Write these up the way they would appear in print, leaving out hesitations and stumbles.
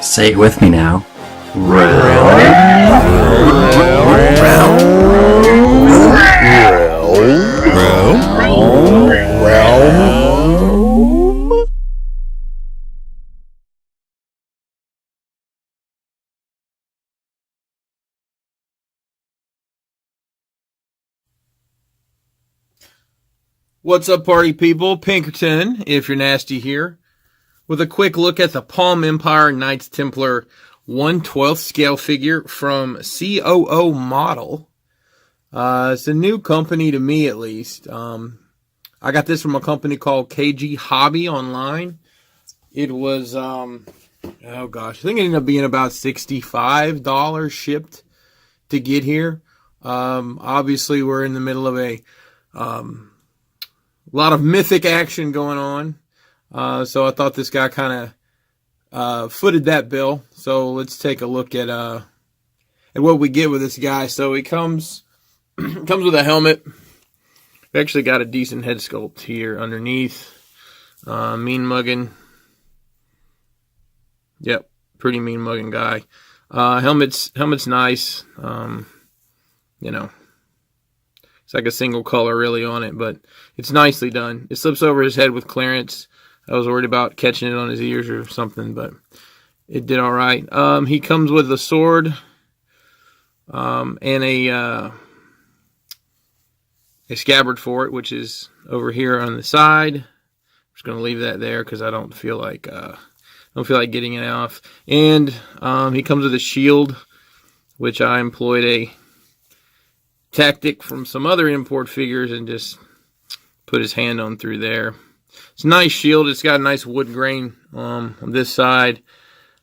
Say it with me now. What's up, party people? Pnkr10's, if you're nasty here, with a quick look at the Palm Empire Knights Templar 1/12 scale figure from COO Model. It's a new company to me, at least. I got this from a company called KG Hobby online. It was, oh gosh, I think it ended up being about $65 shipped to get here. Obviously, we're in the middle of a lot of mythic action going on. So I thought this guy kind of footed that bill. So let's take a look at what we get with this guy. So he comes with a helmet. We actually got a decent head sculpt here underneath. Mean mugging. Yep, pretty mean mugging guy. Helmet's nice. You know, it's like a single color really on it, but it's nicely done. It slips over his head with clearance. I was worried about catching it on his ears or something, but it did all right. He comes with a sword and a scabbard for it, which is over here on the side. I'm just going to leave that there because I don't feel like getting it off. And he comes with a shield, which I employed a tactic from some other import figures and just put his hand on through there. It's a nice shield. It's got a nice wood grain on this side.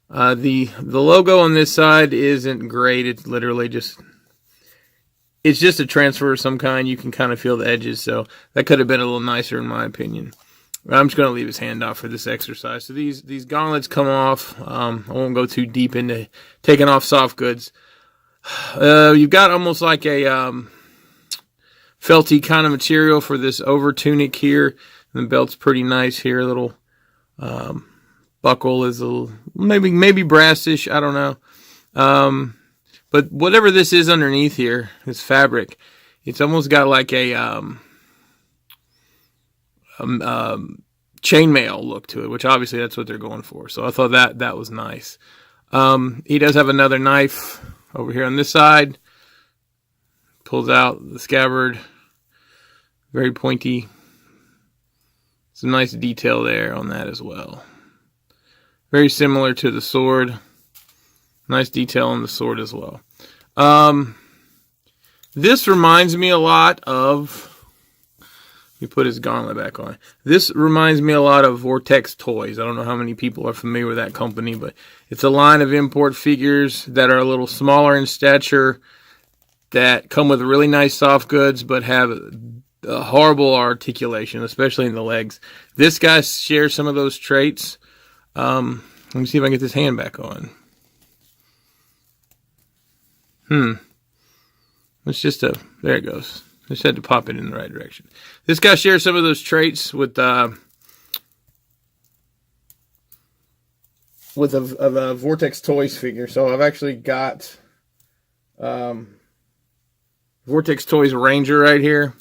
The logo on this side isn't great. It's literally just a transfer of some kind. You can kind of feel the edges, so that could have been a little nicer in my opinion. I'm just going to leave his hand off for this exercise. So these gauntlets come off. I won't go too deep into taking off soft goods. You've got almost like a felty kind of material for this over tunic here. And the belt's pretty nice here. A little buckle is a little, maybe brassish. I don't know. But whatever this is underneath here, this fabric, it's almost got like a chainmail look to it, which obviously that's what they're going for. So I thought that was nice. He does have another knife over here on this side. Pulls out the scabbard. Very pointy. Some nice detail there on that as well. Very similar to the sword. Nice detail on the sword as well. This reminds me a lot of... Let me put his gauntlet back on. This reminds me a lot of Vortex Toys. I don't know how many people are familiar with that company, but it's a line of import figures that are a little smaller in stature, that come with really nice soft goods, but have a horrible articulation, especially in the legs. This guy shares some of those traits. Let me see if I can get this hand back on. It's just there it goes. I just had to pop it in the right direction. This guy shares some of those traits with a Vortex Toys figure. So I've actually got Vortex Toys Ranger right here.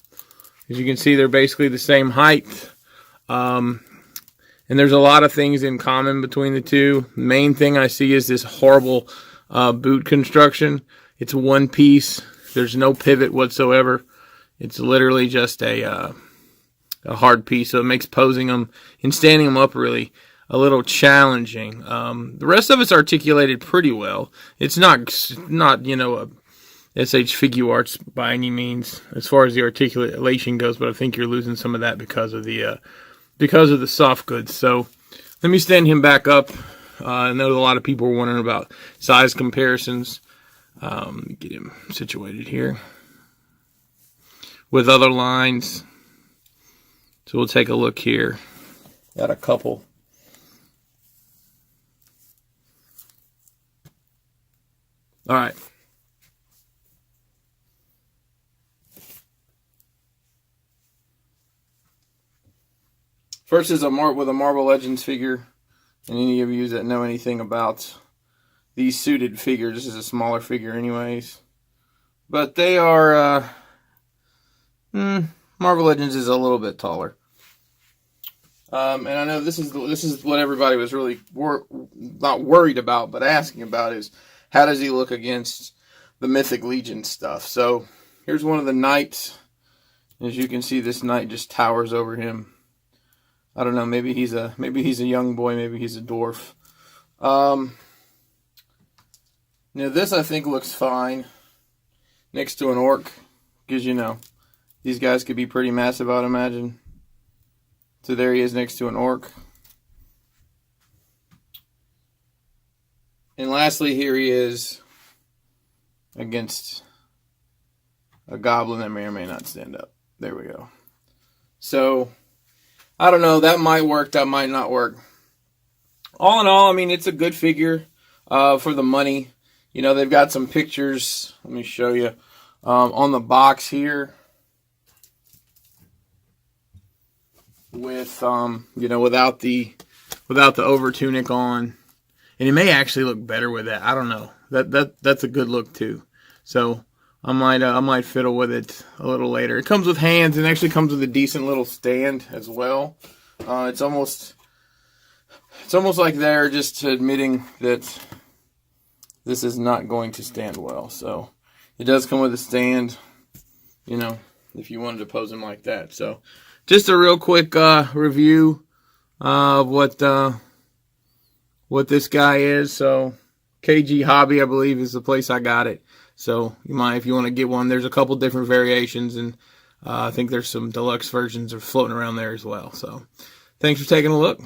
As you can see, they're basically the same height. And there's a lot of things in common between the two. Main thing I see is this horrible boot construction. It's one piece. There's no pivot whatsoever. It's literally just a hard piece, so it makes posing them and standing them up really a little challenging. The rest of it's articulated pretty well. It's not a SH Figure Arts by any means as far as the articulation goes, but I think you're losing some of that because of the soft goods. So let me stand him back up. I know a lot of people were wondering about size comparisons. Get him situated here with other lines. So we'll take a look here at a couple. All right. First is with a Marvel Legends figure, and any of you that know anything about these suited figures. This is a smaller figure anyways. But they are, Marvel Legends is a little bit taller. And I know this is what everybody was really not worried about, but asking about is, how does he look against the Mythic Legion stuff? So here's one of the knights. As you can see, this knight just towers over him. I don't know, maybe he's a young boy, maybe he's a dwarf. Now this I think looks fine next to an orc, because you know these guys could be pretty massive, I'd imagine. So there he is next to an orc. And lastly, here he is against a goblin that may or may not stand up. There we go. So, I don't know. That might work. That might not work. All in all, I mean, it's a good figure for the money. You know, they've got some pictures. Let me show you. On the box here. With you know, without the over tunic on, and it may actually look better with that. I don't know. That's a good look too. So I might fiddle with it a little later. It comes with hands and actually comes with a decent little stand as well. It's almost like they're just admitting that this is not going to stand well. So it does come with a stand, you know, if you wanted to pose him like that. So just a real quick review of what this guy is. So KG Hobby, I believe, is the place I got it. So you might, if you want to get one, there's a couple different variations, and I think there's some deluxe versions are floating around there as well. So thanks for taking a look.